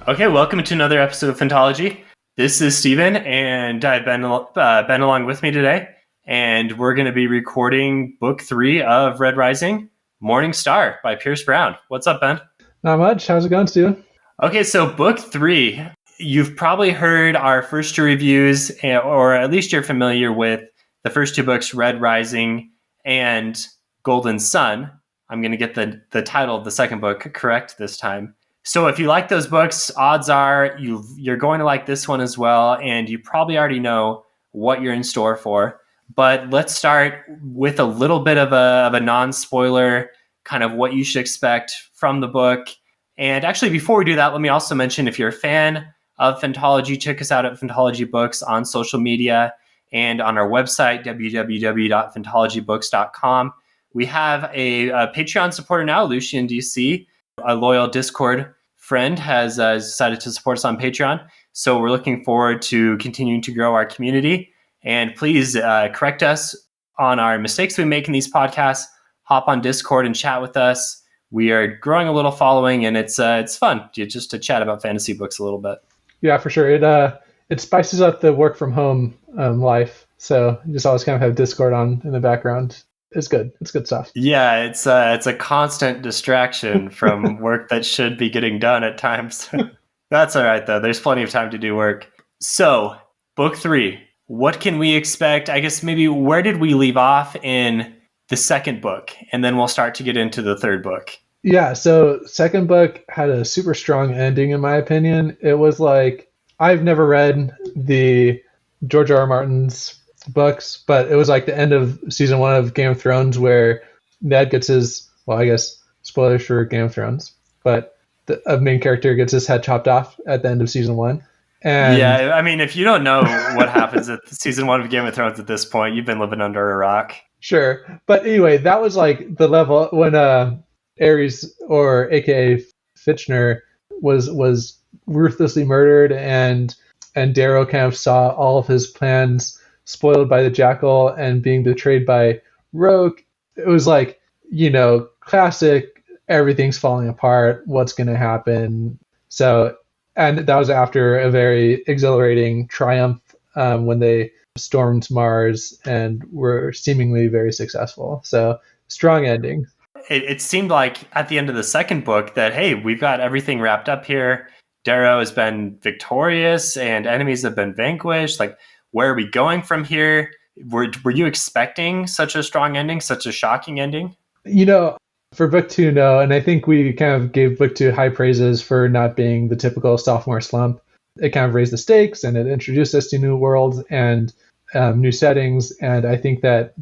Okay, welcome to another episode of Phantology. This is Steven, and I've been along with me today, and we're going to be recording Book 3 of Red Rising, Morning Star by Pierce Brown. What's up, Ben? Not much. How's it going, Steven? Okay, so Book 3, you've probably heard our first two reviews, or at least you're familiar with the first two books, Red Rising and Golden Sun. I'm going to get the title of the second book correct this time. So if you like those books, odds are you're going to like this one as well, and you probably already know what you're in store for. But let's start with a little bit of a non-spoiler, kind of what you should expect from the book. And actually, before we do that, let me also mention, if you're a fan of Phantology, check us out at Phantology Books on social media and on our website, www.phantologybooks.com. We have a Patreon supporter now, Lucian DC, a loyal Discord friend, has decided to support us on Patreon. So we're looking forward to continuing to grow our community. And please correct us on our mistakes we make in these podcasts. Hop on Discord and chat with us. We are growing a little following, and it's fun just to chat about fantasy books a little bit. Yeah, for sure. It spices up the work from home life. So you just always kind of have Discord on in the background. It's good. It's good stuff. Yeah, it's a constant distraction from work that should be getting done at times. That's all right, though. There's plenty of time to do work. So, Book 3, what can we expect? I guess maybe where did we leave off in the second book? And then we'll start to get into the third book. Yeah, so second book had a super strong ending, in my opinion. It was like, I've never read the George R. R. Martin's books, but it was like the end of season 1 of Game of Thrones, where Ned gets his, well, I guess spoilers for Game of Thrones, but a main character gets his head chopped off at the end of season 1. And yeah, I mean, if you don't know what happens at season 1 of Game of Thrones at this point, you've been living under a rock. Sure. But anyway, that was like the level when Ares, or aka Fitchner, was ruthlessly murdered, and Darrow kind of saw all of his plans spoiled by the Jackal and being betrayed by Rogue. It was like, classic, everything's falling apart, what's going to happen. So, and that was after a very exhilarating triumph when they stormed Mars and were seemingly very successful. So, strong ending. It seemed like at the end of the second book that, hey, we've got everything wrapped up here. Darrow has been victorious and enemies have been vanquished. Like, where are we going from here? Were you expecting such a strong ending, such a shocking ending? For book 2, no. And I think we kind of gave book 2 high praises for not being the typical sophomore slump. It kind of raised the stakes, and it introduced us to new worlds and new settings. And I think that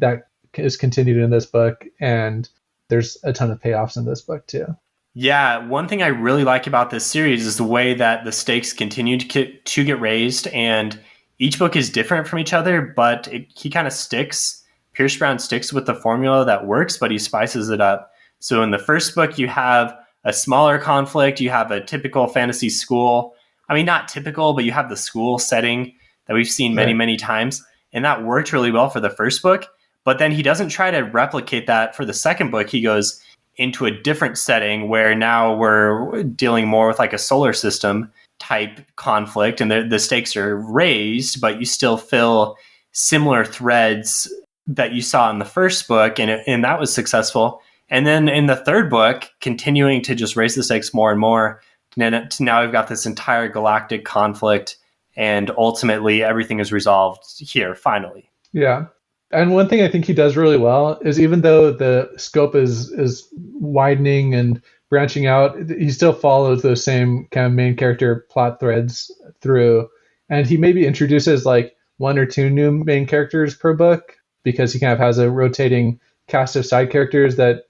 is continued in this book. And there's a ton of payoffs in this book too. Yeah, one thing I really like about this series is the way that the stakes continue to get raised, and each book is different from each other, but he kind of sticks. Pierce Brown sticks with the formula that works, but he spices it up. So in the first book, you have a smaller conflict. You have a typical fantasy school. I mean, not typical, but you have the school setting that we've seen many, many times. And that worked really well for the first book. But then he doesn't try to replicate that for the second book. He goes into a different setting where now we're dealing more with like a solar system type conflict, and the stakes are raised, but you still feel similar threads that you saw in the first book, and that was successful. And then in the third book, continuing to just raise the stakes more and more, now we've got this entire galactic conflict, and ultimately everything is resolved here, finally. Yeah. And one thing I think he does really well is, even though the scope is widening and branching out, he still follows those same kind of main character plot threads through. And he maybe introduces like 1 or 2 new main characters per book, because he kind of has a rotating cast of side characters that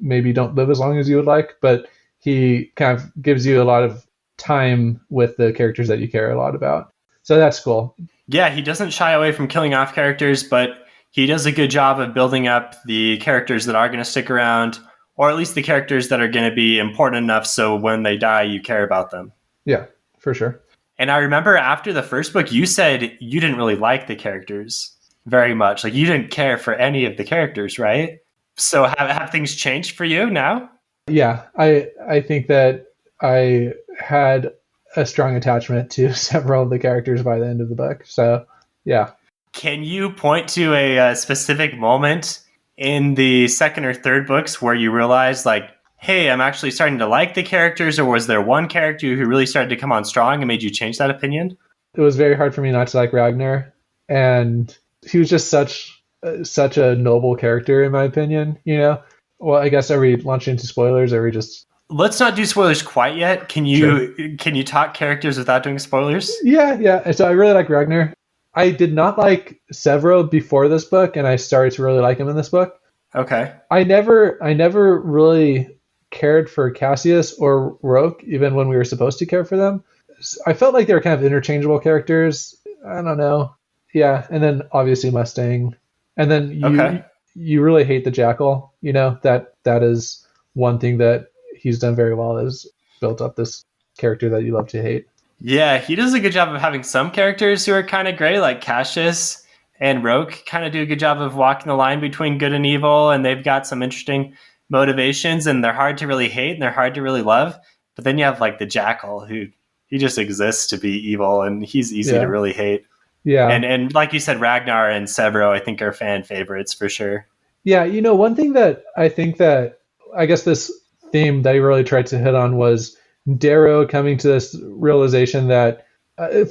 maybe don't live as long as you would like, but he kind of gives you a lot of time with the characters that you care a lot about. So that's cool. Yeah, he doesn't shy away from killing off characters, but he does a good job of building up the characters that are going to stick around, or at least the characters that are going to be important enough so when they die, you care about them. Yeah, for sure. And I remember after the first book, you said you didn't really like the characters very much. Like, you didn't care for any of the characters, right? So have things changed for you now? Yeah, I think that I had a strong attachment to several of the characters by the end of the book. So, yeah. Can you point to a specific moment in the second or third books where you realized, like, hey, I'm actually starting to like the characters, or was there one character who really started to come on strong and made you change that opinion? It was very hard for me not to like Ragnar, and he was just such a noble character in my opinion. Well, I guess are we launching into spoilers? Or are we just Let's not do spoilers quite yet. Sure. Can you talk characters without doing spoilers? Yeah. So I really like Ragnar. I did not like Severo before this book, and I started to really like him in this book. Okay. I never really cared for Cassius or Roke, even when we were supposed to care for them. I felt like they were kind of interchangeable characters. I don't know. Yeah, and then obviously Mustang, and then Okay. you really hate the Jackal. That is one thing that he's done very well, is built up this character that you love to hate. Yeah, he does a good job of having some characters who are kind of gray, like Cassius and Roke kind of do a good job of walking the line between good and evil, and they've got some interesting motivations, and they're hard to really hate and they're hard to really love. But then you have like the Jackal, who he just exists to be evil, and he's easy to Yeah, really hate. yeah, And like you said, Ragnar and Severo, I think, are fan favorites for sure. yeah. One thing that I think that I guess this theme that he really tried to hit on was Darrow coming to this realization that,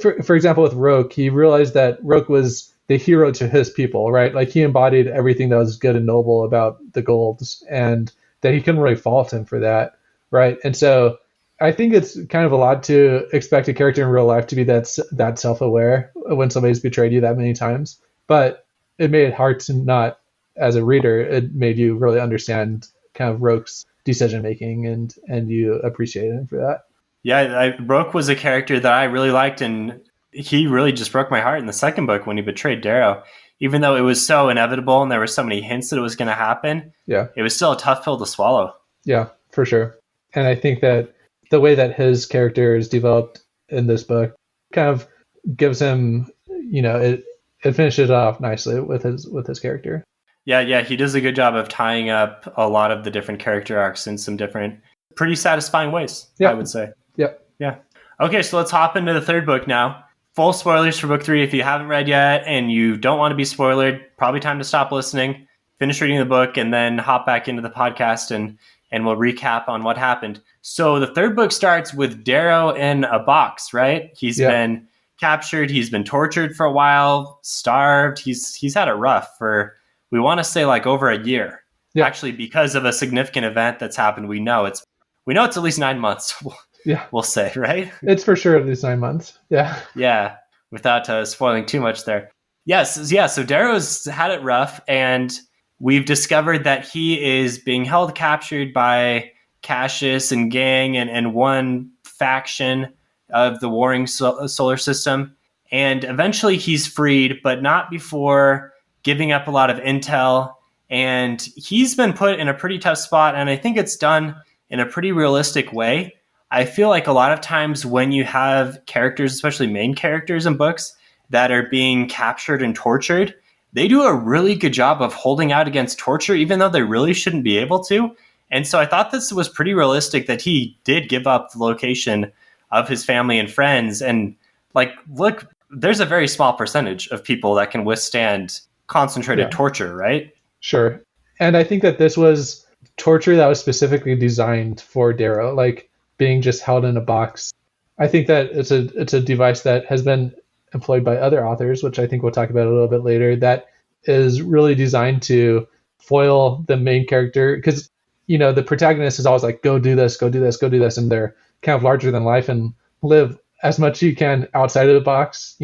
for example, with Roke, he realized that Roke was the hero to his people, right? Like he embodied everything that was good and noble about the Golds, and that he couldn't really fault him for that, right? And so I think it's kind of a lot to expect a character in real life to be that self-aware when somebody's betrayed you that many times. But it made it hard to not, as a reader, it made you really understand kind of Roke's decision making, and you appreciated him for that. Yeah, Roke was a character that I really liked, and he really just broke my heart in the second book when he betrayed Darrow. Even though it was so inevitable and there were so many hints that it was going to happen, Yeah, it was still a tough pill to swallow. yeah, for sure. And I think that the way that his character is developed in this book kind of gives him, it finishes it off nicely with his character. Yeah, he does a good job of tying up a lot of the different character arcs in some different, pretty satisfying ways, I Yeah, would say. yeah, Yeah. Okay, so let's hop into the third book now. Full spoilers for book 3 if you haven't read yet and you don't want to be spoiled. Probably time to stop listening, finish reading the book, and then hop back into the podcast and we'll recap on what happened. So the third book starts with Darrow in a box, right? He's yeah, been captured, he's been tortured for a while, starved. He's had it rough for, we want to say, like over a year. yeah, Actually, because of a significant event that's happened, we know it's at least 9 months. yeah. We'll say, right? It's for sure at least 9 months. Yeah, Yeah, without spoiling too much there. Yes, yeah. So Darrow's had it rough, and we've discovered that he is being held captured by Cassius and gang and one faction of the warring solar system. And eventually he's freed, but not before giving up a lot of intel. And he's been put in a pretty tough spot, and I think it's done in a pretty realistic way. I feel like a lot of times when you have characters, especially main characters in books, that are being captured and tortured, they do a really good job of holding out against torture, even though they really shouldn't be able to. And so I thought this was pretty realistic that he did give up the location of his family and friends. And like, look, there's a very small percentage of people that can withstand concentrated yeah, torture, right? sure. And I think that this was torture that was specifically designed for Darrow, like being just held in a box. I think that it's a device that has been employed by other authors, which I think we'll talk about a little bit later, that is really designed to foil the main character, because the protagonist is always like, go do this, go do this, go do this, and they're kind of larger than life and live as much as you can outside of the box.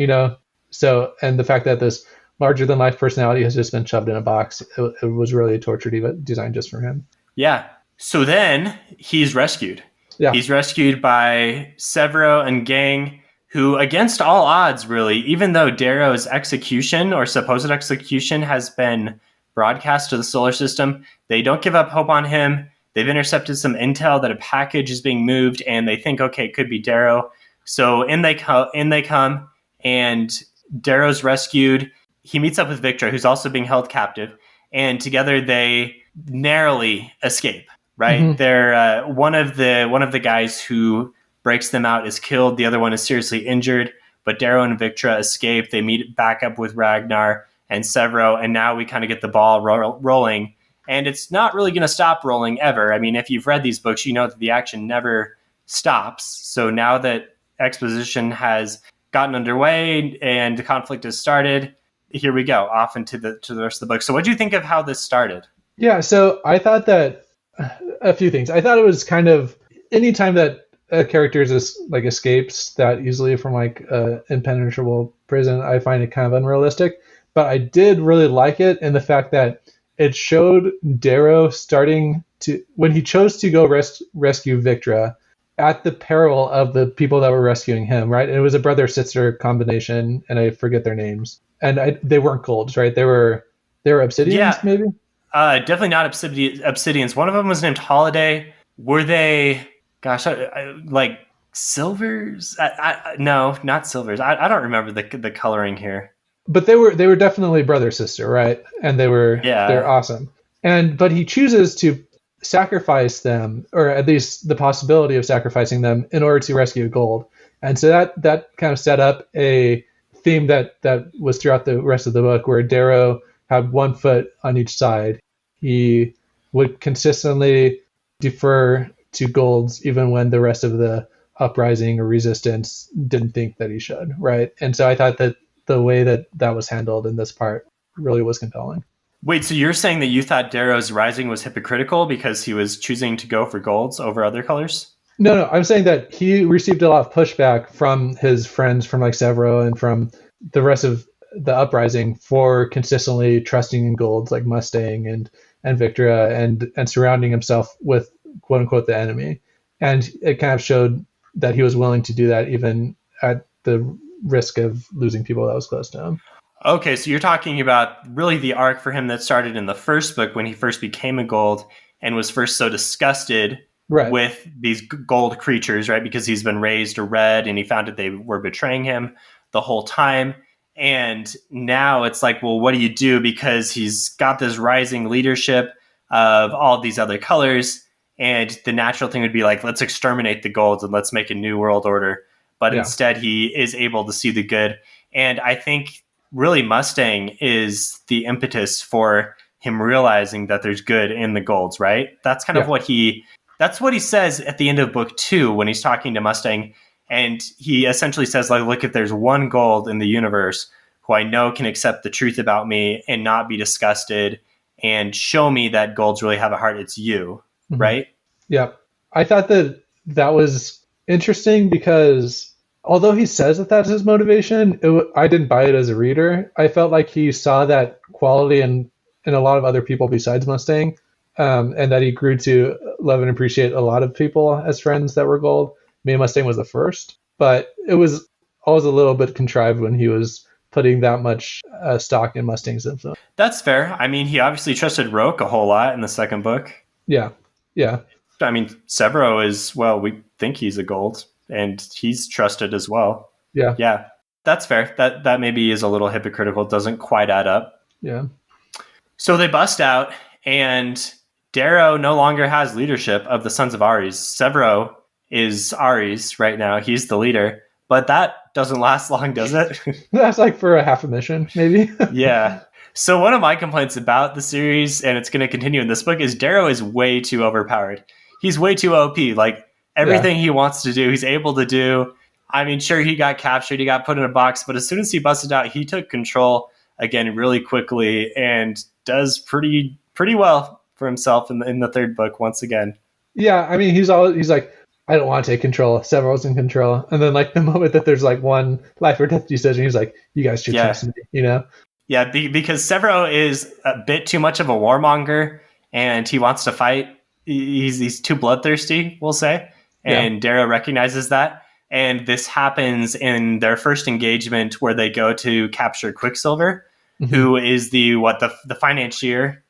So, and the fact that this larger than life personality has just been shoved in a box, it was really a torture designed just for him. Yeah. So then he's rescued. Yeah, He's rescued by Severo and gang, who, against all odds, really, even though Darrow's execution or supposed execution has been broadcast to the solar system, they don't give up hope on him. They've intercepted some intel that a package is being moved, and they think, okay, it could be Darrow. So in they come, and Darrow's rescued. He meets up with Victra, who's also being held captive, and together they narrowly escape. Right, mm-hmm. they're one of the guys who breaks them out, is killed. The other one is seriously injured, but Darrow and Victra escape. They meet back up with Ragnar and Severo, and now we kind of get the ball rolling. And it's not really going to stop rolling ever. I mean, if you've read these books, you know that the action never stops. So now that exposition has gotten underway and the conflict has started, here we go, off into the rest of the book. So what do you think of how this started? Yeah, so I thought that a few things. I thought it was kind of anytime that a character just like escapes that easily from like impenetrable prison, I find it kind of unrealistic. But I did really like it in the fact that it showed Darrow starting to, when he chose to go rescue Victra, at the peril of the people that were rescuing him, right? And it was a brother-sister combination, and I forget their names. And they weren't golds, right? They were obsidians, Yeah, maybe? definitely not obsidians. One of them was named Holiday. Were they, gosh, like silvers? No, not silvers. I don't remember the coloring here. But they were definitely brother sister, right? And they're Yeah. awesome. But he chooses to sacrifice them, or at least the possibility of sacrificing them, in order to rescue gold. And so that kind of set up a theme that was throughout the rest of the book, where Darrow had one foot on each side. He would consistently defer to golds even when the rest of the uprising or resistance didn't think that he should, right? And so I thought that the way that was handled in this part really was compelling. Wait, so you're saying that you thought Darrow's rising was hypocritical because he was choosing to go for golds over other colors? No, I'm saying that he received a lot of pushback from his friends, from like Severo and from the rest of the uprising, for consistently trusting in golds like Mustang and Victra, and surrounding himself with quote unquote the enemy. And it kind of showed that he was willing to do that even at the risk of losing people that was close to him. Okay, so you're talking about really the arc for him that started in the first book when he first became a gold and was first so disgusted Right. with these gold creatures, right? Because he's been raised a red and he found that they were betraying him the whole time. And now it's like, well, what do you do? Because he's got this rising leadership of all these other colors. And the natural thing would be like, let's exterminate the golds and let's make a new world order. But Yeah. instead, he is able to see the good. And I think really Mustang is the impetus for him realizing that there's good in the golds, right? That's kind of Yeah. that's what he says at the end of book 2 when he's talking to Mustang. And he essentially says, like, look, if there's one gold in the universe who I know can accept the truth about me and not be disgusted and show me that golds really have a heart, it's you, Mhm. right? Yeah. I thought that was interesting because although he says that that's his motivation, I didn't buy it as a reader. I felt like he saw that quality in a lot of other people besides Mustang, and that he grew to love and appreciate a lot of people as friends that were gold. Me and Mustang was the first, but it was always a little bit contrived when he was putting that much stock in Mustang's influence. That's fair. I mean, he obviously trusted Roke a whole lot in the second book. Yeah. Yeah. I mean, Severo is, well, we think he's a gold, and he's trusted as well. Yeah. Yeah, that's fair. That maybe is a little hypocritical. Doesn't quite add up. Yeah. So they bust out, and Darrow no longer has leadership of the Sons of Ares. Severo is Ares right now. He's the leader, but that doesn't last long, does it? That's like for a half a mission, maybe. Yeah. So one of my complaints about the series, and it's going to continue in this book, is Darrow is way too overpowered. He's way too OP. Like, everything he wants to do, he's able to do. I mean, sure, he got captured, he got put in a box, but as soon as he busted out, he took control again really quickly and does pretty well for himself in the third book once again. Yeah, I mean, he's like, I don't want to take control. Several's in control, and then like the moment that there's like one life or death decision, he's like, you guys should trust me, you know? Yeah, because Severo is a bit too much of a warmonger, and he wants to fight. He's too bloodthirsty, we'll say, and Darrow recognizes that. And this happens in their first engagement where they go to capture Quicksilver, who is the financier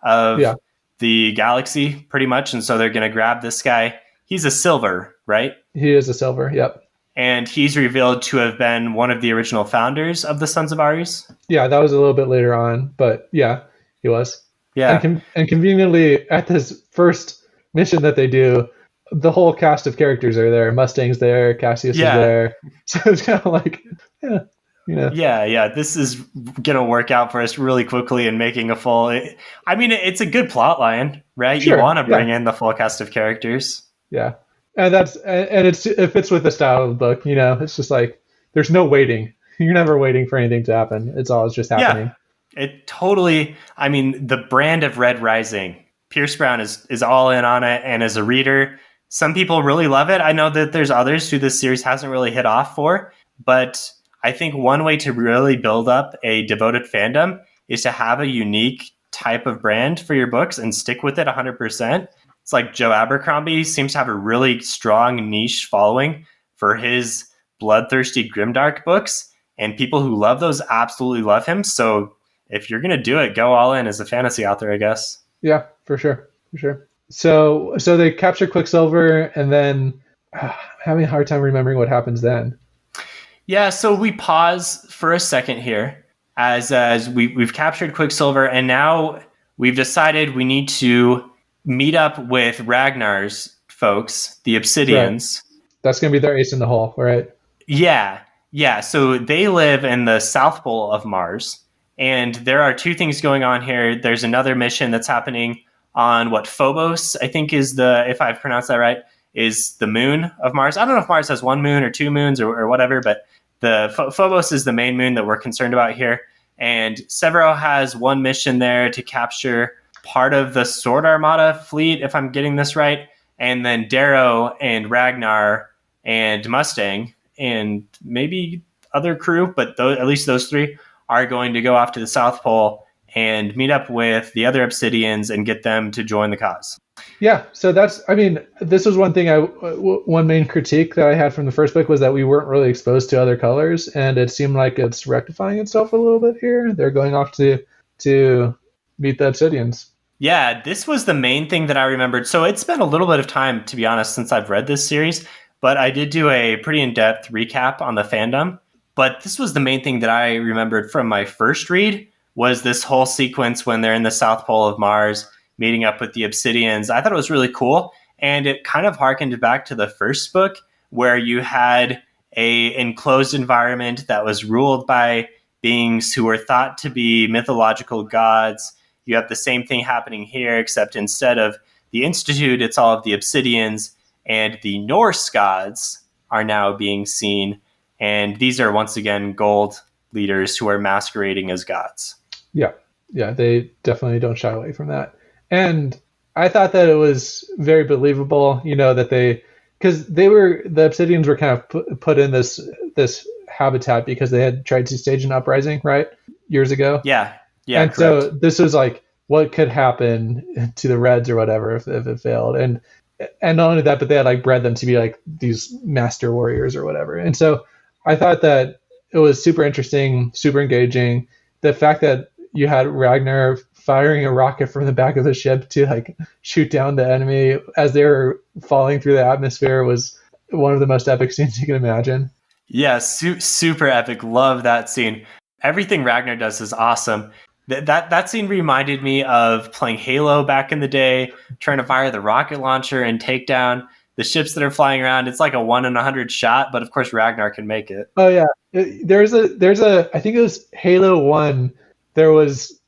of the galaxy, pretty much. And so they're going to grab this guy. He's a silver, right? He is a silver, yep. And he's revealed to have been one of the original founders of the Sons of Ares. Yeah, that was a little bit later on, but yeah, he was. Yeah. And conveniently, at this first mission that they do, the whole cast of characters are there. Mustang's there, Cassius is Yeah, there. So it's kind of like, yeah, you know, yeah. This is gonna work out for us really quickly and making a full. I mean, it's a good plot line, right? You sure, want to yeah, bring in the full cast of characters. yeah. And it fits with the style of the book. You know, it's just like there's no waiting. You're never waiting for anything to happen. It's always just Yeah, happening. it totally. I mean, the brand of Red Rising, Pierce Brown is all in on it, and as a reader, some people really love it. I know that there's others who this series hasn't really hit off for, but I think one way to really build up a devoted fandom is to have a unique type of brand for your books and stick with it 100%. It's like Joe Abercrombie seems to have a really strong niche following for his bloodthirsty grimdark books, and people who love those absolutely love him. So if you're gonna do it, go all in as a fantasy author, I guess. Yeah, for sure, for sure. So they capture Quicksilver, and then I'm having a hard time remembering what happens then. Yeah, so we pause for a second here as we've captured Quicksilver, and now we've decided we need to meet up with Ragnar's folks, the Right. Obsidians. That's gonna be their ace in the hole, right? Yeah, yeah. So they live in the South Pole of Mars, and there are two things going on here. There's another mission that's happening on what Phobos, I think, is the, if I've pronounced that right, is the moon of Mars. I don't know if Mars has one moon or two moons or whatever, but the Phobos is the main moon that we're concerned about here. And Severo has one mission there to capture part of the Sword Armada fleet, if I'm getting this right. And then Darrow and Ragnar and Mustang and maybe other crew, but at least those three are going to go off to the South Pole and meet up with the other Obsidians and get them to join the cause. Yeah. So that's, I mean, this was one thing one main critique that I had from the first book was that we weren't really exposed to other colors, and it seemed like it's rectifying itself a little bit here. They're going off to meet the Obsidians. Yeah, this was the main thing that I remembered. So it's been a little bit of time, to be honest, since I've read this series, but I did do a pretty in-depth recap on the fandom. But this was the main thing that I remembered from my first read was this whole sequence when they're in the South Pole of Mars, meeting up with the Obsidians. I thought it was really cool, and it kind of harkened back to the first book where you had a enclosed environment that was ruled by beings who were thought to be mythological gods. You have the same thing happening here, except instead of the Institute, it's all of the Obsidians, and the Norse gods are now being seen. And these are once again gold leaders who are masquerading as gods. Yeah. Yeah. They definitely don't shy away from that. And I thought that it was very believable, you know, that because the Obsidians were kind of put in this habitat because they had tried to stage an uprising, right? Years ago. Yeah, yeah, And correct. so this was like what could happen to the Reds or whatever if it failed. And not only that, but they had like bred them to be like these master warriors or whatever. And so I thought that it was super interesting, super engaging. The fact that you had Ragnar firing a rocket from the back of the ship to like shoot down the enemy as they were falling through the atmosphere was one of the most epic scenes you can imagine. Yeah, super epic. Love that scene. Everything Ragnar does is awesome. That scene reminded me of playing Halo back in the day, trying to fire the rocket launcher and take down the ships that are flying around. It's like a 1 in 100 shot, but of course Ragnar can make it. Oh yeah, there's a I think it was Halo 1. There was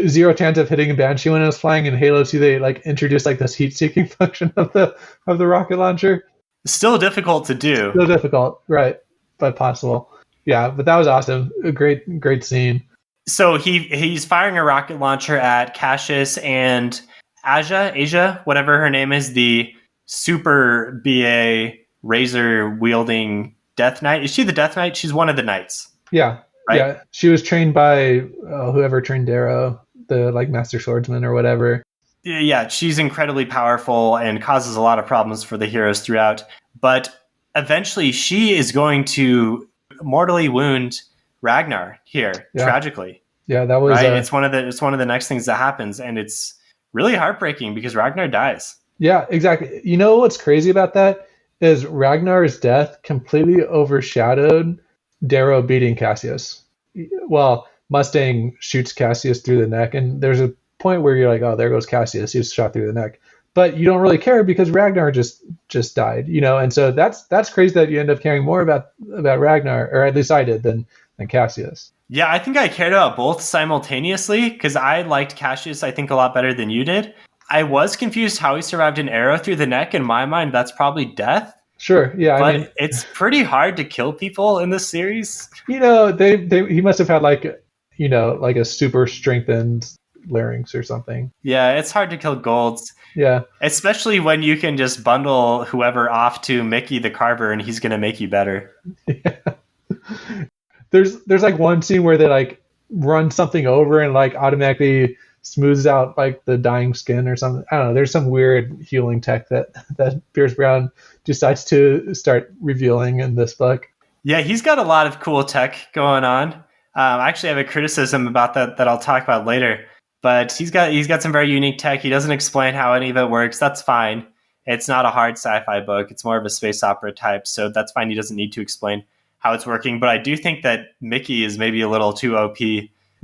zero chance of hitting a Banshee when it was flying. In Halo 2, they like introduced like this heat-seeking function of the rocket launcher. Still difficult to do. Still difficult, right? But possible. Yeah, but that was awesome. A great scene. So he's firing a rocket launcher at Cassius and Asia, whatever her name is, the super BA razor wielding Death Knight. Is she the Death Knight? She's one of the knights, Yeah, right? yeah. She was trained by whoever trained Darrow, the like master swordsman or whatever. Yeah, she's incredibly powerful and causes a lot of problems for the heroes throughout. But eventually, she is going to mortally wound Ragnar here, Yeah, tragically. yeah. That was Right? It's one of the next things that happens, and it's really heartbreaking because Ragnar dies. yeah, exactly. You know what's crazy about that is Ragnar's death completely overshadowed Darrow beating Cassius. Well, Mustang shoots Cassius through the neck, and there's a point where you're like, oh, there goes Cassius. He was shot through the neck. but you don't really care because Ragnar just died, and so that's crazy that you end up caring more about Ragnar, or at least I did, than Cassius. Yeah, I think I cared about both simultaneously because I liked Cassius, I think, a lot better than you did. I was confused how he survived an arrow through the neck. In my mind, that's probably death, Sure, yeah, I mean, but it's pretty hard to kill people in this series. they he must have had like a super strengthened larynx or something. Yeah, it's hard to kill golds, Yeah. especially when you can just bundle whoever off to Mickey the Carver and he's going to make you better. There's like one scene where they like run something over and like automatically smooths out like the dying skin or something. I don't know. There's some weird healing tech that Pierce Brown decides to start revealing in this book. Yeah, he's got a lot of cool tech going on. I actually have a criticism about that I'll talk about later. But he's got some very unique tech. He doesn't explain how any of it works. That's fine. It's not a hard sci-fi book. It's more of a space opera type, so that's fine. He doesn't need to explain how it's working. But I do think that Mickey is maybe a little too OP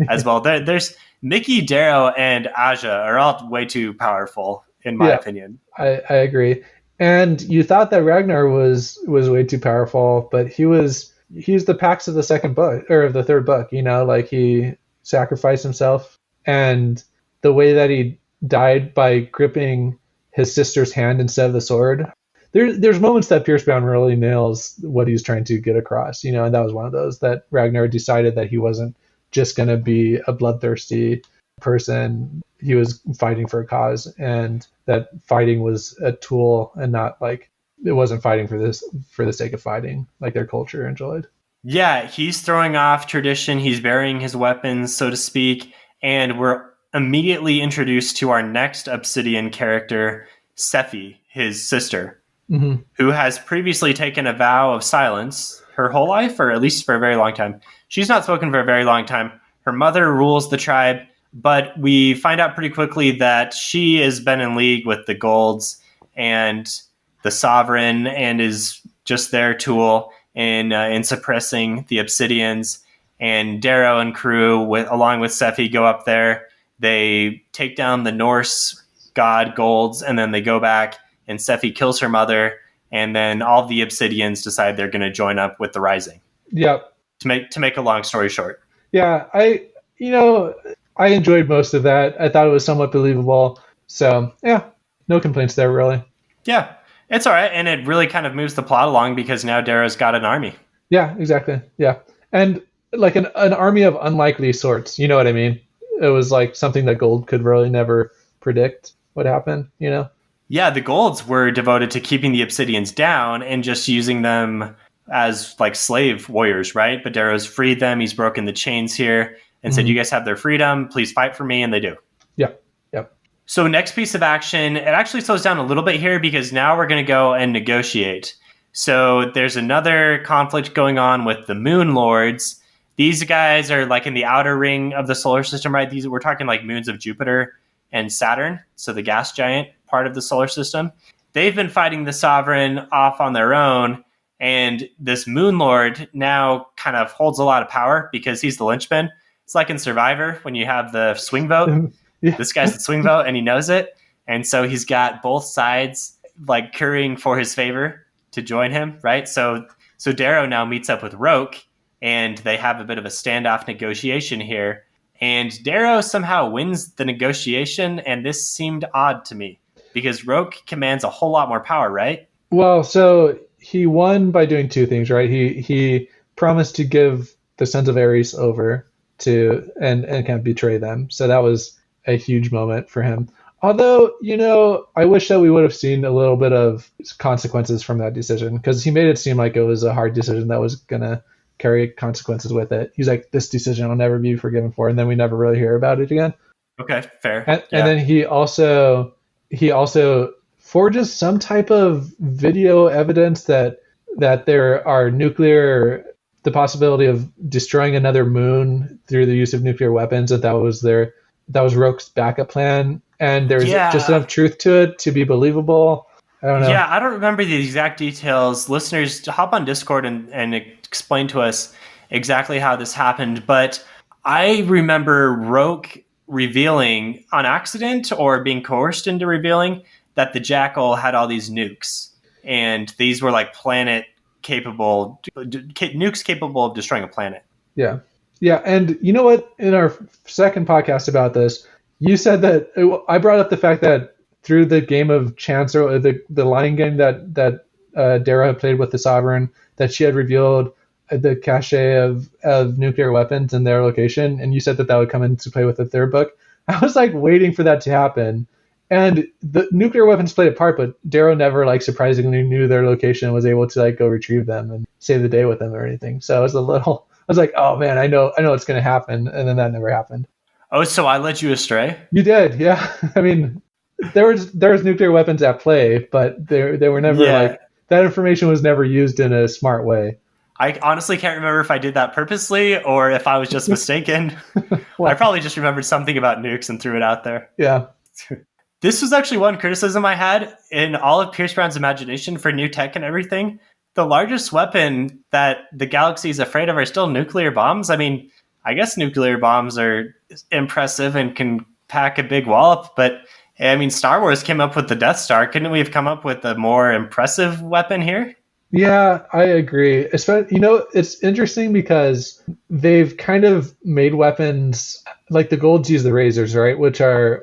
as well. There's Mickey, Darrow, and Aja are all way too powerful, in my Yeah, opinion. I agree. And you thought that Ragnar was way too powerful, but he's the Pax of the second book or of the third book. Like he sacrificed himself, and the way that he died by gripping his sister's hand instead of the sword. There's moments that Pierce Brown really nails what he's trying to get across, and that was one of those that Ragnar decided that he wasn't just going to be a bloodthirsty person. He was fighting for a cause, and that fighting was a tool and not like it wasn't fighting for the sake of fighting like their culture enjoyed. Yeah, he's throwing off tradition. He's burying his weapons, so to speak. And we're immediately introduced to our next Obsidian character, Sephi, his sister, Mm-hmm. who has previously taken a vow of silence her whole life, or at least for a very long time. She's not spoken for a very long time. Her mother rules the tribe, but we find out pretty quickly that she has been in league with the Golds and the Sovereign and is just their tool in suppressing the Obsidians. And Darrow and crew, along with Sephi, go up there. They take down the Norse god Golds, and then they go back, and Sephi kills her mother, and then all the Obsidians decide they're going to join up with the Rising. Yeah. To make a long story short. Yeah, I enjoyed most of that. I thought it was somewhat believable. So, yeah, no complaints there really. Yeah, it's all right, and it really kind of moves the plot along because now Darrow's got an army. Yeah, exactly. Yeah. And like an army of unlikely sorts, you know what I mean? It was like something that Gold could really never predict what happened. Yeah, the Golds were devoted to keeping the Obsidians down and just using them as like slave warriors, right? But Darrow's freed them. He's broken the chains here and said, "You guys have their freedom. Please fight for me," and they do. Yeah. Yep. So next piece of action, it actually slows down a little bit here because now we're going to go and negotiate. So there's another conflict going on with the Moon Lords. These guys are like in the outer ring of the solar system, right? We're talking like moons of Jupiter and Saturn, so the gas giant part of the solar system. They've been fighting the Sovereign off on their own, and this Moon Lord now kind of holds a lot of power because he's the linchpin. It's like in Survivor when you have the swing vote. Yeah. This guy's the swing vote, and he knows it. And so he's got both sides like currying for his favor to join him, right? So Darrow now meets up with Roke, and they have a bit of a standoff negotiation here. And Darrow somehow wins the negotiation, and this seemed odd to me because Roke commands a whole lot more power, right? Well, so he won by doing two things, right? He promised to give the Sons of Ares over to and kind of betray them. So that was a huge moment for him. Although, I wish that we would have seen a little bit of consequences from that decision because he made it seem like it was a hard decision that was going to carry consequences with it. He's like, this decision I'll never be forgiven for. And then we never really hear about it again. Okay, fair. And then he also forges some type of video evidence that there are the possibility of destroying another moon through the use of nuclear weapons, that was Roke's backup plan, and there's just enough truth to it to be believable. I don't know. Yeah, I don't remember the exact details. Listeners, hop on Discord and explain to us exactly how this happened. But I remember Roke revealing on accident or being coerced into revealing that the Jackal had all these nukes, and these were like planet capable nukes capable of destroying a planet. Yeah. Yeah. And you know what? In our second podcast about this, you said that I brought up the fact that through the game of chance, or the lying game that Darrow had played with the Sovereign, that she had revealed the cache of nuclear weapons and their location. And you said that would come into play with the third book. I was like waiting for that to happen. And the nuclear weapons played a part, but Darrow never like surprisingly knew their location and was able to like go retrieve them and save the day with them or anything. So I was like, oh man, I know it's going to happen, and then that never happened. Oh, so I led you astray? You did, yeah. I mean, there was nuclear weapons at play, but they were never like that information was never used in a smart way. I honestly can't remember if I did that purposely or if I was just mistaken. Well, I probably just remembered something about nukes and threw it out there. Yeah. This was actually one criticism I had in all of Pierce Brown's imagination for new tech and everything. The largest weapon that the galaxy is afraid of are still nuclear bombs. I mean, I guess nuclear bombs are impressive and can pack a big wallop, but I mean, Star Wars came up with the Death Star. Couldn't we have come up with a more impressive weapon here? Yeah, I agree. Especially, it's interesting because they've kind of made weapons like the Golds use the razors, right? Which are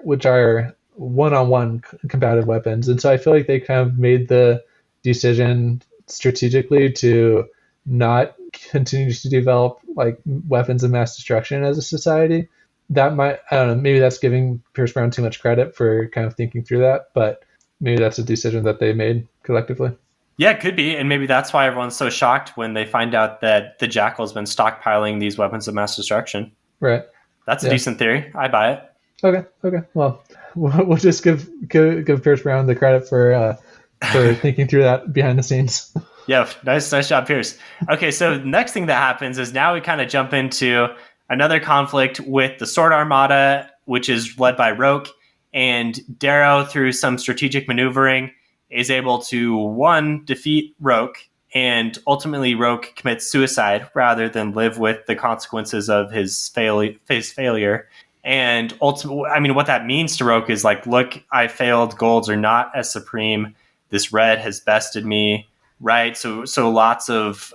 one-on-one combative weapons, and so I feel like they kind of made the decision strategically to not continue to develop like weapons of mass destruction as a society. That might, I don't know, maybe that's giving Pierce Brown too much credit for kind of thinking through that, but maybe that's a decision that they made collectively. Yeah, it could be, and maybe that's why everyone's so shocked when they find out that the Jackal's been stockpiling these weapons of mass destruction. Right. That's a decent theory. I buy it. Okay. Well, we'll just give Pierce Brown the credit for thinking through that behind the scenes. Yeah, nice job, Pierce. Okay, so the next thing that happens is now we kind of jump into another conflict with the Sword Armada, which is led by Roke, and Darrow, through some strategic maneuvering, is able to, one, defeat Roke, and ultimately Roke commits suicide rather than live with the consequences of his failure. And ultimately, I mean, what that means to Roke is like, look, I failed. Golds are not as supreme. This red has bested me, right? So lots of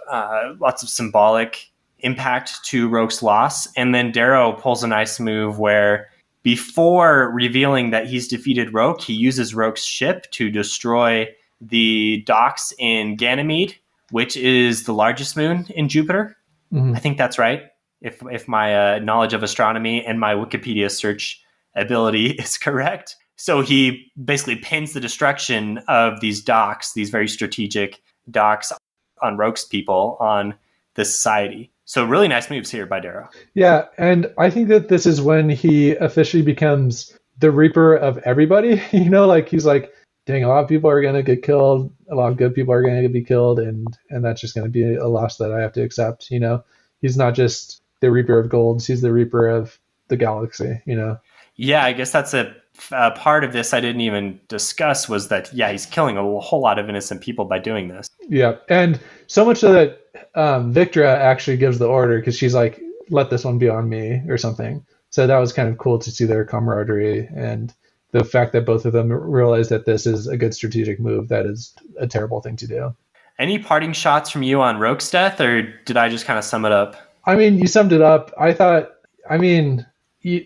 symbolic impact to Roke's loss. And then Darrow pulls a nice move where, before revealing that he's defeated Roke, he uses Roke's ship to destroy the docks in Ganymede, which is the largest moon in Jupiter. Mm-hmm. I think that's right. If my knowledge of astronomy and my Wikipedia search ability is correct. So he basically pins the destruction of these docks, these very strategic docks, on Roke's people, on the society. So really nice moves here by Darrow. Yeah, and I think that this is when he officially becomes the Reaper of everybody. Like he's like, dang, a lot of people are going to get killed. A lot of good people are going to be killed, and that's just going to be a loss that I have to accept. He's not just the Reaper of Golds. He's the Reaper of the galaxy, Yeah, I guess that's a part of this I didn't even discuss, was that, yeah, he's killing a whole lot of innocent people by doing this. Yeah, and so much so that Victra actually gives the order, because she's like, let this one be on me or something. So that was kind of cool to see their camaraderie, and the fact that both of them realize that this is a good strategic move that is a terrible thing to do. Any parting shots from you on Roke's death, or did I just kind of sum it up? I mean, you summed it up.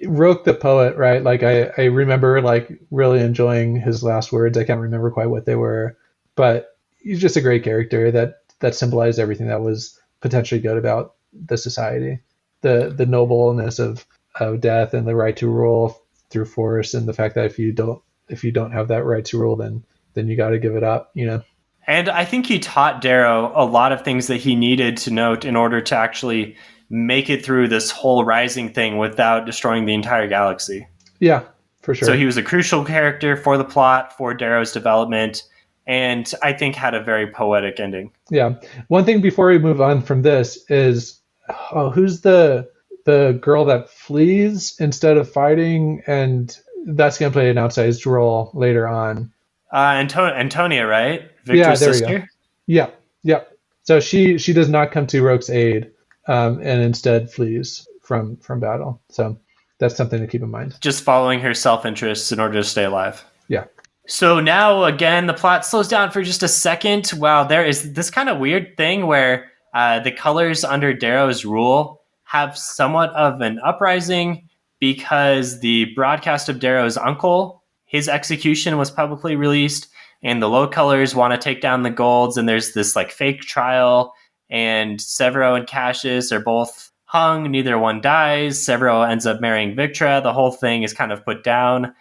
Roke the poet, right? Like I remember like really enjoying his last words. I can't remember quite what they were, but he's just a great character that symbolized everything that was potentially good about the society. The nobleness of death and the right to rule through force, and the fact that if you don't have that right to rule, then you got to give it up, And I think he taught Darrow a lot of things that he needed to note in order to actually make it through this whole rising thing without destroying the entire galaxy. Yeah, for sure. So he was a crucial character for the plot, for Darrow's development, and I think had a very poetic ending. Yeah. One thing before we move on from this is, who's the girl that flees instead of fighting, and that's going to play an outsized role later on. Antonia, right? Victor's sister? Yeah. So she does not come to Roke's aid, and instead flees from battle. So that's something to keep in mind. Just following her self-interests in order to stay alive. Yeah. So now again, the plot slows down for just a second. Wow, there is this kind of weird thing where the colors under Darrow's rule have somewhat of an uprising because the broadcast of Darrow's uncle, his execution was publicly released, and the low colors want to take down the golds, and there's this like fake trial, and Severo and Cassius are both hung. Neither one dies. Severo ends up marrying Victra. The whole thing is kind of put down.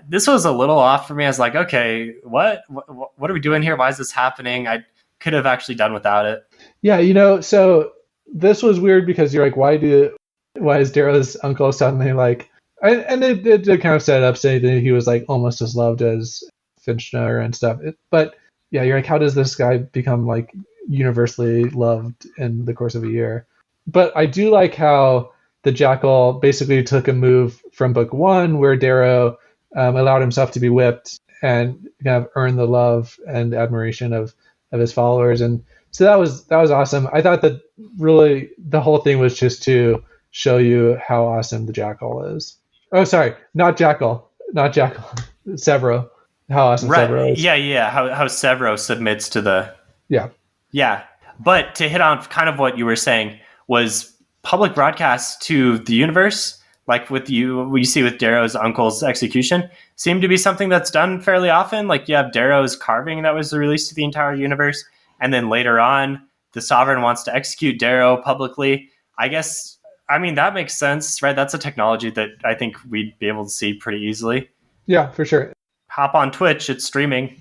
This was a little off for me. I was like, okay, what are we doing here? Why is this happening? I could have actually done without it. Yeah, so this was weird because you're like, why is Darrow's uncle suddenly like, and it did kind of set it up saying that he was like almost as loved as Finchner and stuff. But yeah, you're like, how does this guy become like universally loved in the course of a year? But I do like how the Jackal basically took a move from book one where Darrow allowed himself to be whipped and kind of earn the love and admiration of his followers. And so that was awesome. I thought that really the whole thing was just to show you how awesome the Jackal is. Oh, sorry, not Jackal, Severo. How awesome Severo Right. is. Yeah. How Severo submits to the. Yeah. Yeah. But to hit on kind of what you were saying was public broadcasts to the universe, like with what you see with Darrow's uncle's execution, seem to be something that's done fairly often. Like you have Darrow's carving that was released to the entire universe. And then later on, the Sovereign wants to execute Darrow publicly. I guess, I mean, that makes sense, right? That's a technology that I think we'd be able to see pretty easily. Yeah, for sure. Hop on Twitch, it's streaming.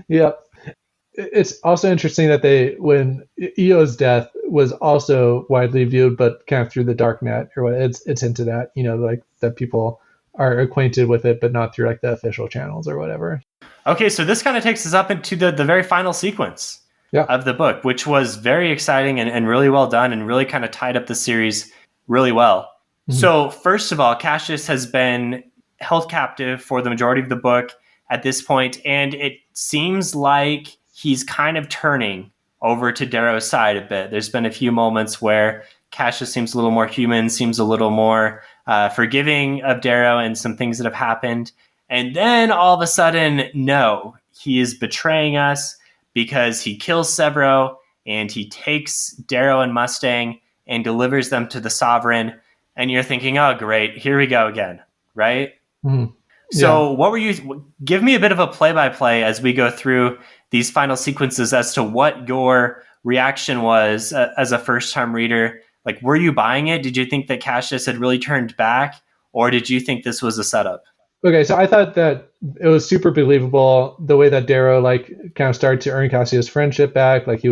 Yep. It's also interesting that when Eo's death was also widely viewed, but kind of through the dark net, or what it's hinted at, like that people are acquainted with it, but not through like the official channels or whatever. Okay, so this kind of takes us up into the very final sequence of the book, which was very exciting and really well done and really kind of tied up the series really well. Mm-hmm. So first of all, Cassius has been held captive for the majority of the book at this point, and it seems like he's kind of turning over to Darrow's side a bit. There's been a few moments where Cassius seems a little more human, seems a little more forgiving of Darrow and some things that have happened. And then all of a sudden, no, he is betraying us because he kills Severo and he takes Darrow and Mustang and delivers them to the Sovereign. And you're thinking, oh, great, here we go again, right? Mm-hmm. So what were you, give me a bit of a play-by-play as we go through these final sequences as to what your reaction was as a first-time reader. Like, were you buying it? Did you think that Cassius had really turned back? Or did you think this was a setup? Okay, so I thought that it was super believable the way that Darrow like kind of started to earn Cassius' friendship back. Like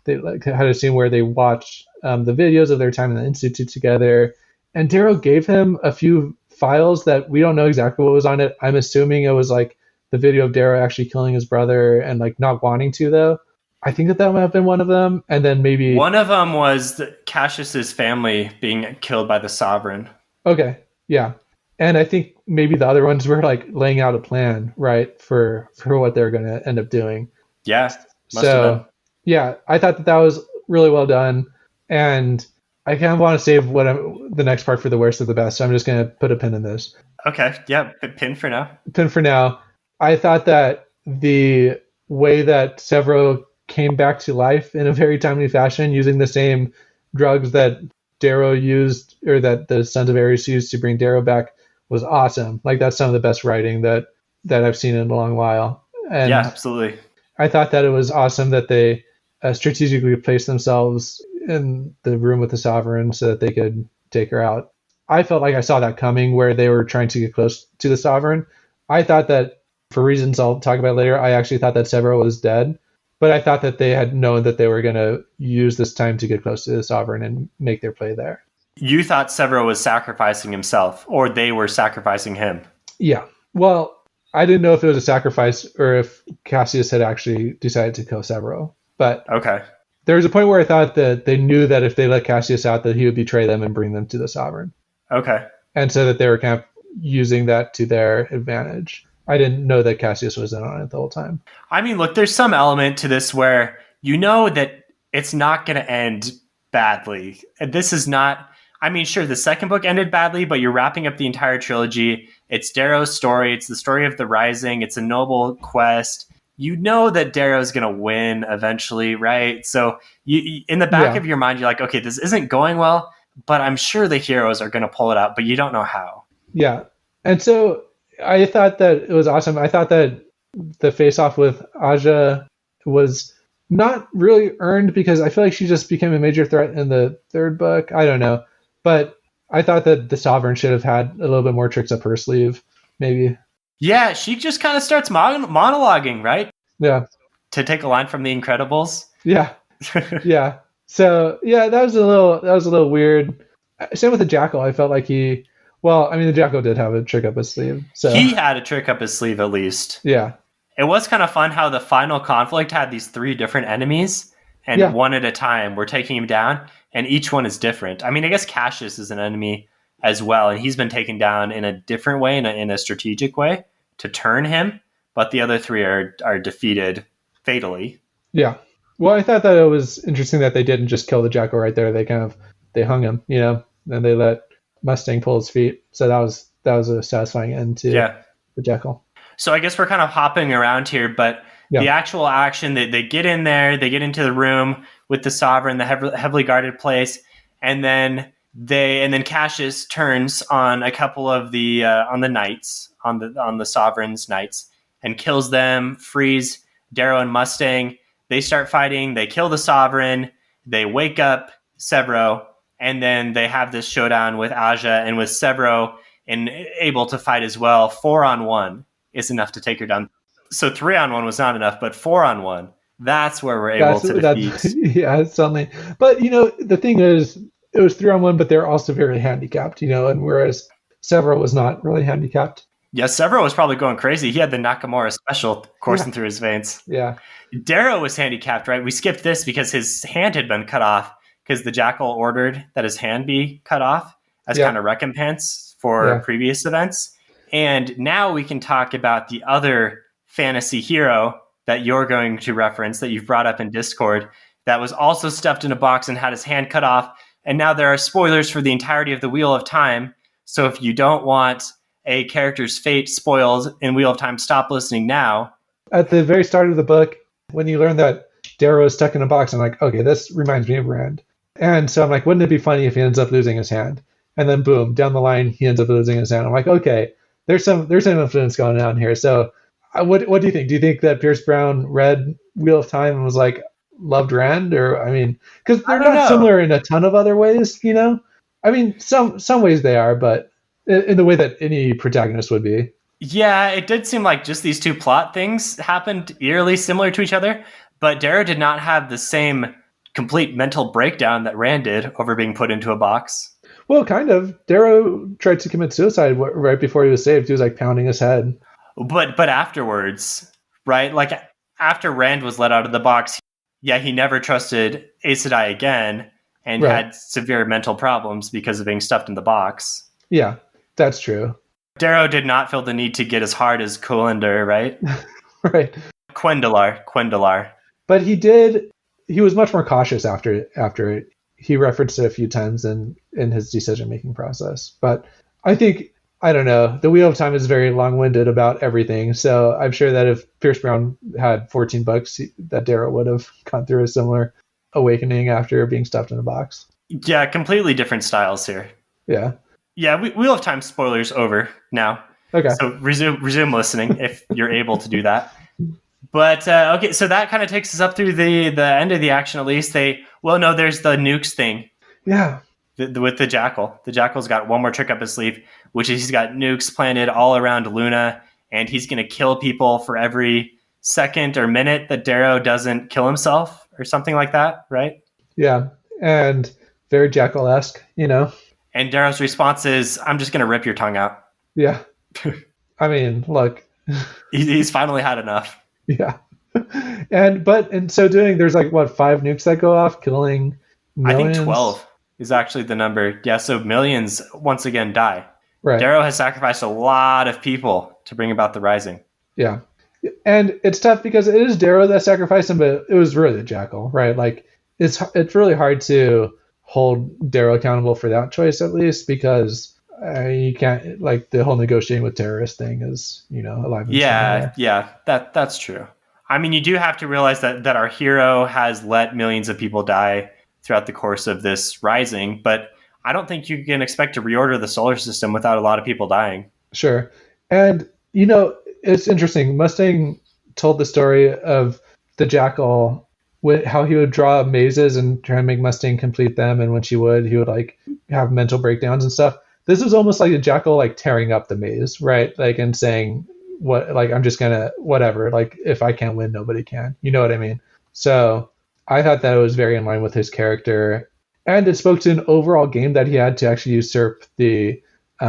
they had a scene where they watched the videos of their time in the Institute together. And Darrow gave him a few files that we don't know exactly what was on it. I'm assuming it was like the video of Darrow actually killing his brother and like not wanting to, though. I think that might have been one of them. And then maybe one of them was Cassius's family being killed by the Sovereign. Okay. Yeah. And I think maybe the other ones were like laying out a plan, right, for what they're going to end up doing. Yeah. So, yeah, I thought that was really well done. And I kind of want to save the next part for the worst of the best. So I'm just going to put a pin in this. Okay. Yeah. Pin for now. Pin for now. I thought that the way that Severo came back to life in a very timely fashion using the same drugs that Darrow used, or that the Sons of Ares used to bring Darrow back, was awesome. Like, that's some of the best writing that I've seen in a long while. And yeah, absolutely. I thought that it was awesome that they strategically placed themselves in the room with the Sovereign so that they could take her out. I felt like I saw that coming, where they were trying to get close to the Sovereign. I thought that, for reasons I'll talk about later, I actually thought that Severo was dead. But I thought that they had known that they were going to use this time to get close to the Sovereign and make their play there. You thought Severo was sacrificing himself, or they were sacrificing him? Yeah. Well, I didn't know if it was a sacrifice or if Cassius had actually decided to kill Severo. But okay, there was a point where I thought that they knew that if they let Cassius out, that he would betray them and bring them to the Sovereign. Okay. And so that they were kind of using that to their advantage. I didn't know that Cassius was in on it the whole time. I mean, look, there's some element to this where you know that it's not going to end badly. This is not, I mean, sure, the second book ended badly, but you're wrapping up the entire trilogy. It's Darrow's story. It's the story of the Rising. It's a noble quest. You know that Darrow's going to win eventually, right? So in the back Yeah, of your mind, you're like, okay, this isn't going well, but I'm sure the heroes are going to pull it out, but you don't know how. yeah. And so I thought that it was awesome. I thought that the face off with Aja was not really earned because I feel like she just became a major threat in the third book. I don't know. But I thought that the Sovereign should have had a little bit more tricks up her sleeve, maybe. Yeah, she just kind of starts monologuing, right? Yeah. To take a line from The Incredibles. Yeah. Yeah. So yeah, that was a little weird. Same with the Jackal. I felt like the Jackal did have a trick up his sleeve. So He had a trick up his sleeve, at least. yeah. It was kind of fun how the final conflict had these three different enemies, and Yeah. one at a time we're taking him down, and each one is different. I mean, I guess Cassius is an enemy as well, and he's been taken down in a different way, in a strategic way to turn him, but the other three are defeated fatally. Yeah. Well, I thought that it was interesting that they didn't just kill the Jackal right there. They hung him, and they let Mustang pull his feet. So that was a satisfying end to Yeah. the Jackal. So I guess we're kind of hopping around here, but the Yeah. actual action, they get in there, they get into the room with the Sovereign, the heavily guarded place, and then Cassius turns on a couple of the knights, on the Sovereign's knights, and kills them, frees Darrow and Mustang. They start fighting, they kill the Sovereign, they wake up Severo, and then they have this showdown with Aja and with Severo, and able to fight as well. 4-on-1 is enough to take her down. So 3-on-1 was not enough, but 4-on-1, that's where we're able to That's defeat. yeah, suddenly. But the thing is, it was 3-on-1, but they're also very handicapped, and whereas Severo was not really handicapped. Yeah, Severo was probably going crazy. He had the Nakamura special Yeah. coursing through his veins. Yeah. Darrow was handicapped, right? We skipped this because his hand had been cut off because the Jackal ordered that his hand be cut off as Yeah. kind of recompense for Yeah. previous events. And now we can talk about the other fantasy hero that you're going to reference that you've brought up in Discord that was also stuffed in a box and had his hand cut off. And now there are spoilers for the entirety of the Wheel of Time. So if you don't want a character's fate spoiled in Wheel of Time, stop listening now. At the very start of the book, when you learn that Darrow is stuck in a box, I'm like, okay, this reminds me of Rand. And so I'm like, wouldn't it be funny if he ends up losing his hand? And then boom, down the line, he ends up losing his hand. I'm like, okay, there's some influence going on here. So what do you think? Do you think that Pierce Brown read Wheel of Time and was like, loved Rand? Or, I mean, because I they're don't not know. similar in a ton of other ways, I mean, some ways they are, but in the way that any protagonist would be. Yeah, it did seem like just these two plot things happened eerily similar to each other, but Darrow did not have the same complete mental breakdown that Rand did over being put into a box. Well, kind of. Darrow tried to commit suicide right before he was saved. He was like pounding his head. But afterwards, right? Like after Rand was let out of the box, yeah, he never trusted Aes Sedai again and Right. had severe mental problems because of being stuffed in the box. Yeah, that's true. Darrow did not feel the need to get as hard as Kolinder, right? Right. Quendalar. But he was much more cautious after it. He referenced it a few times in his decision making process. But I think, I don't know, the Wheel of Time is very long winded about everything. So I'm sure that if Pierce Brown had 14 books, that Darrow would have gone through a similar awakening after being stuffed in a box. Yeah, completely different styles here. Yeah. Yeah, we'll have time spoilers over now. Okay. So resume listening if you're able to do that. But okay, so that kind of takes us up through the end of the action. At least there's the nukes thing. Yeah. With the Jackal. The Jackal's got one more trick up his sleeve, which is he's got nukes planted all around Luna, and he's going to kill people for every second or minute that Darrow doesn't kill himself or something like that, right? Yeah. And very Jackal-esque, And Darrow's response is, I'm just going to rip your tongue out. Yeah. I mean, look. He's finally had enough. Yeah. And so doing, there's like, what, 5 nukes that go off, killing millions? I think 12 is actually the number. Yeah, so millions once again die. Right. Darrow has sacrificed a lot of people to bring about the Rising. Yeah. And it's tough because it is Darrow that sacrificed him, but it was really the Jackal, right? Like, it's really hard to hold Darrow accountable for that choice at least, because you can't, like, the whole negotiating with terrorists thing is, alive and strong Yeah, there. yeah, that's true. I mean, you do have to realize that our hero has let millions of people die throughout the course of this rising, but I don't think you can expect to reorder the solar system without a lot of people dying. Sure. And, it's interesting. Mustang told the story of the Jackal, how he would draw mazes and try and make Mustang complete them. And when she would, he would like have mental breakdowns and stuff. This is almost like a Jackal, like tearing up the maze, right? Like, and saying, what, like, I'm just gonna, whatever. Like, if I can't win, nobody can. You know what I mean? So I thought that it was very in line with his character. And it spoke to an overall game that he had to actually usurp the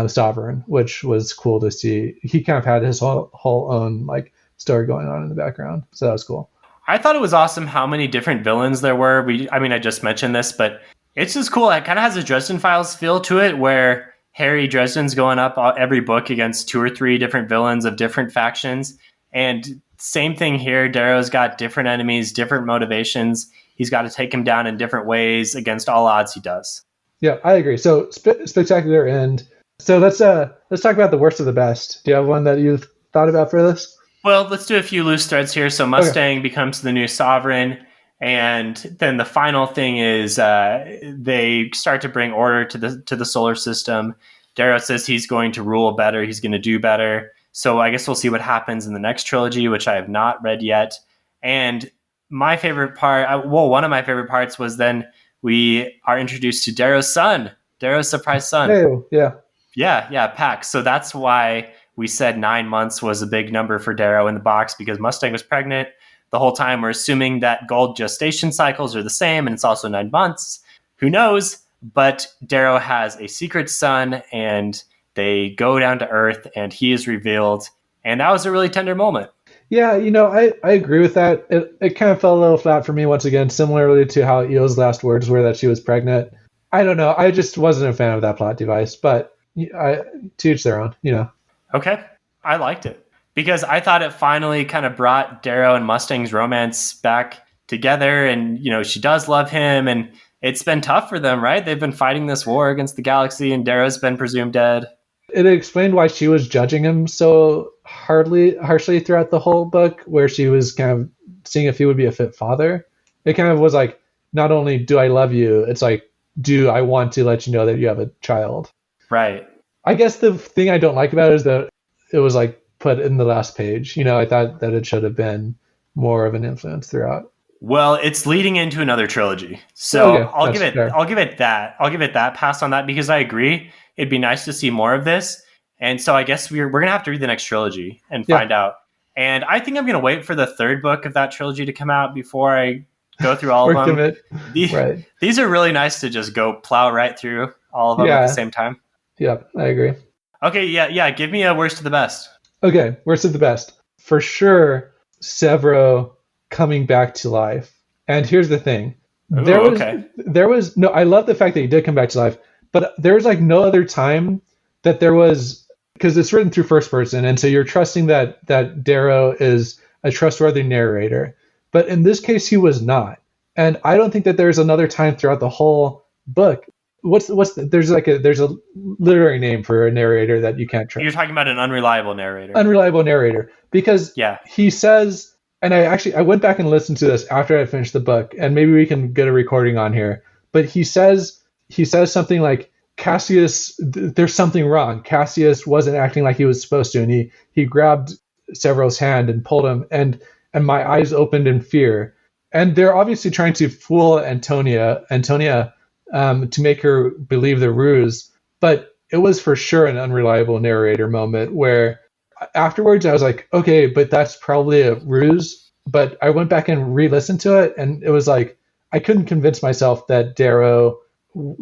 Sovereign, which was cool to see. He kind of had his whole own like story going on in the background, so that was cool. I thought it was awesome how many different villains there were. I mean, I just mentioned this, but it's just cool. It kind of has a Dresden Files feel to it, where Harry Dresden's going up every book against 2 or 3 different villains of different factions, and same thing here. Darrow's got different enemies, different motivations. He's got to take him down in different ways against all odds. He does. Yeah, I agree. So spectacular end. So let's talk about the worst of the best. Do you have one that you've thought about for this? Well, let's do a few loose threads here. So Okay. Mustang becomes the new sovereign. And then the final thing is they start to bring order to the solar system. Darrow says he's going to rule better. He's going to do better. So I guess we'll see what happens in the next trilogy, which I have not read yet. And my favorite part, one of my favorite parts was then we are introduced to Darrow's son, Darrow's surprise son. Hey, yeah. Yeah, Pax. So that's why we said 9 months was a big number for Darrow in the box, because Mustang was pregnant the whole time. We're assuming that gold gestation cycles are the same, and it's also 9 months. Who knows? But Darrow has a secret son, and they go down to Earth, and he is revealed. And that was a really tender moment. Yeah, I agree with that. It kind of fell a little flat for me once again, similarly to how Eo's last words were that she was pregnant. I don't know. I just wasn't a fan of that plot device, but to each their own. Okay, I liked it because I thought it finally kind of brought Darrow and Mustang's romance back together, and she does love him, and it's been tough for them, right? They've been fighting this war against the galaxy, and Darrow's been presumed dead. It explained why she was judging him so harshly throughout the whole book, where she was kind of seeing if he would be a fit father. It kind of was like, not only do I love you, it's like, do I want to let you know that you have a child? Right. I guess the thing I don't like about it is that it was like put in the last page. I thought that it should have been more of an influence throughout. Well, it's leading into another trilogy, so Okay, I'll that's give it. fair. I'll give it that. I'll give it that pass on that, because I agree. It'd be nice to see more of this, and so I guess we're gonna have to read the next trilogy and Yeah. find out. And I think I'm gonna wait for the 3rd book of that trilogy to come out before I go through all of Or them. commit. Right. These are really nice to just go plow right through all of them at the Yeah. same time. Yeah, I agree. Okay, yeah. Give me a worst to the best. Okay, worst of the best. For sure, Severo coming back to life. And here's the thing. Ooh, okay. There was no, I love the fact that he did come back to life, but there was like no other time that there was, because it's written through first person, and so you're trusting that Darrow is a trustworthy narrator. But in this case he was not. And I don't think that there's another time throughout the whole book. There's a literary name for a narrator that you can't trust. You're talking about an unreliable narrator. Unreliable narrator, because Yeah. he says, and I went back and listened to this after I finished the book, and maybe we can get a recording on here, but he says something like, Cassius, there's something wrong. Cassius wasn't acting like he was supposed to, and he grabbed Severo's hand and pulled him, and my eyes opened in fear. And they're obviously trying to fool Antonia to make her believe the ruse, but it was for sure an unreliable narrator moment where afterwards I was like, okay, but that's probably a ruse. But I went back and re-listened to it, and it was like I couldn't convince myself that Darrow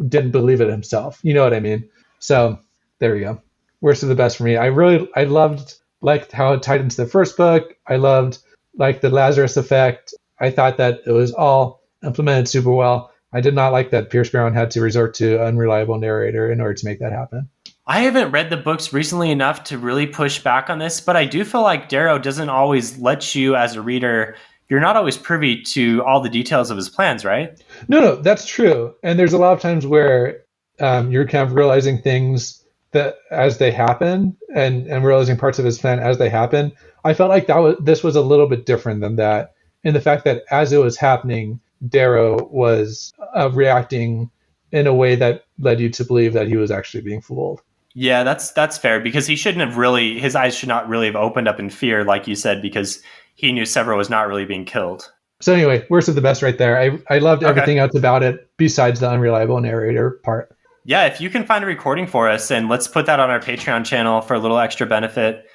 didn't believe it himself. You know what I mean? So there we go. Worst of the best for me. I loved like how it tied into the first book. I loved like the Lazarus effect. I thought that it was all implemented super well. I did not like that Pierce Brown had to resort to an unreliable narrator in order to make that happen. I haven't read the books recently enough to really push back on this, but I do feel like Darrow doesn't always let you as a reader you're not always privy to all the details of his plans, right? No, that's true. And there's a lot of times where you're kind of realizing things that as they happen, and realizing parts of his plan as they happen. I felt like this was a little bit different than that, in the fact that as it was happening, Darrow was reacting in a way that led you to believe that he was actually being fooled. Yeah, that's fair, because he shouldn't have really, his eyes should not really have opened up in fear, like you said, because he knew Severo was not really being killed. So anyway, worst of the best right there. I loved everything Okay. else about it besides the unreliable narrator part. Yeah, if you can find a recording for us, and let's put that on our Patreon channel for a little extra benefit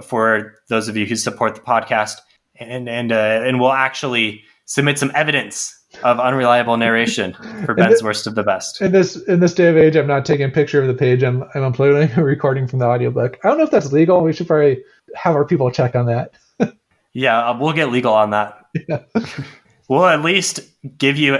for those of you who support the podcast, and we'll actually submit some evidence of unreliable narration for Ben's worst of the best. In this day of age, I'm not taking a picture of the page. I'm uploading a recording from the audiobook. I don't know if that's legal. We should probably have our people check on that. Yeah, we'll get legal on that. Yeah. We'll at least give you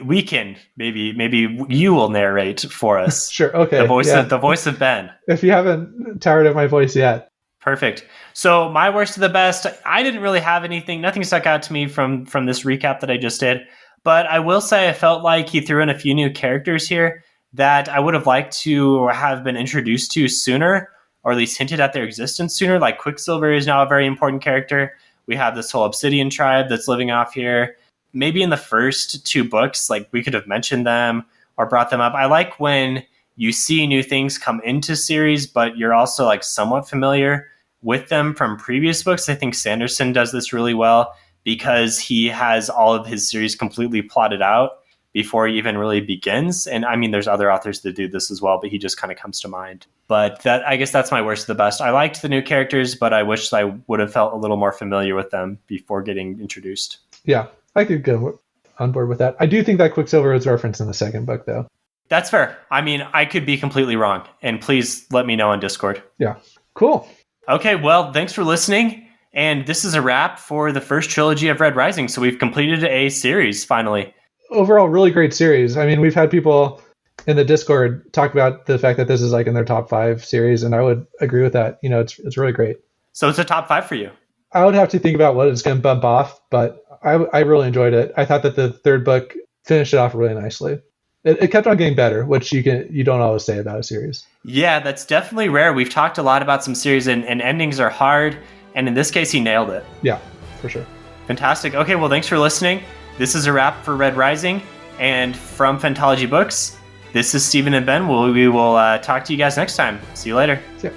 we can maybe you will narrate for us. Sure. Okay. The voice of Ben. If you haven't tired of my voice yet. Perfect. So my worst of the best, I didn't really have nothing stuck out to me from this recap that I just did. But I will say I felt like he threw in a few new characters here that I would have liked to have been introduced to sooner, or at least hinted at their existence sooner. Like Quicksilver is now a very important character. We have this whole Obsidian tribe that's living off here. Maybe in the first two books, like we could have mentioned them or brought them up. I like when you see new things come into series, but you're also like somewhat familiar with them from previous books. I think Sanderson does this really well because he has all of his series completely plotted out before he even really begins. And I mean, there's other authors that do this as well, but he just kind of comes to mind. But I guess that's my worst of the best. I liked the new characters, but I wish I would have felt a little more familiar with them before getting introduced. Yeah, I could go on board with that. I do think that Quicksilver is referenced in the second book, though. That's fair. I mean, I could be completely wrong. And please let me know on Discord. Yeah, cool. Okay, well, thanks for listening. And this is a wrap for the first trilogy of Red Rising. So we've completed a series, finally. Overall, really great series. I mean, we've had people in the Discord talk about the fact that this is like in their top 5 series, and I would agree with that. You know, it's really great. So it's a top 5 for you. I would have to think about what it's going to bump off, but I really enjoyed it. I thought that the third book finished it off really nicely. It kept on getting better, which you don't always say about a series. Yeah, that's definitely rare. We've talked a lot about some series, and endings are hard, and in this case, he nailed it. Yeah, for sure. Fantastic. Okay, well, thanks for listening. This is a wrap for Red Rising, and from Phantology Books, this is Stephen and Ben. We will talk to you guys next time. See you later. See ya.